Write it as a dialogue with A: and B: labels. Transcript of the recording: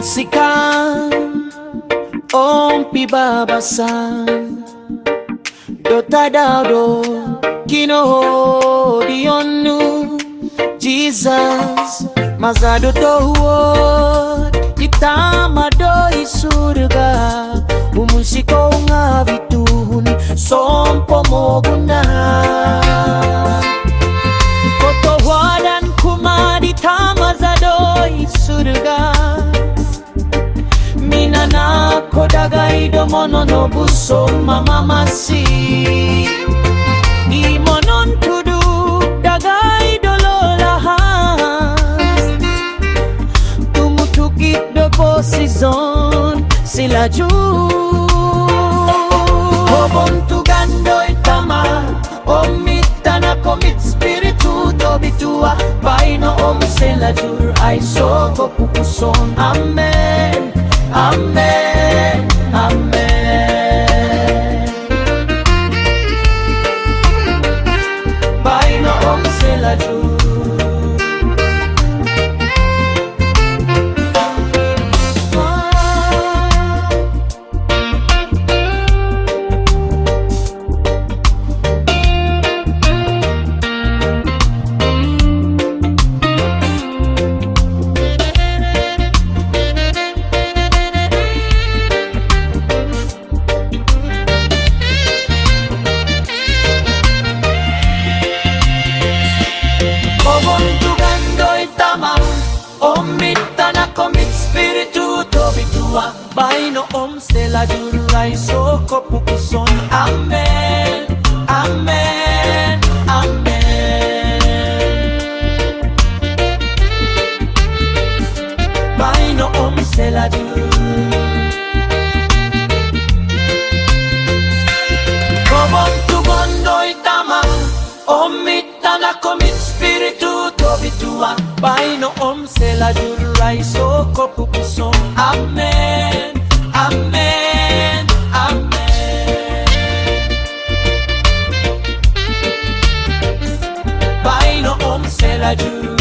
A: Umunsikan ompi babasan dotadado kino dionu Jesus mazado tohuot itamado isurga umunsiko nga bituhun sompo moguna kotowadan kumadi tamazado isurga minana kodagaido mono no buso mama masi imonon tudu dagaido lola tumutukit do posizon sila ju obon tugando itama omita na komit spiritu dobitua baino sila jur ay soko pupuson amen amen amen baino sila jur baino sela jurai soko pupuson amen amen amen baino sela jur kobon tugondo itama omita na komit spiritu tobitua baino sela jurai soko pupuson amen amen amen baino sela jur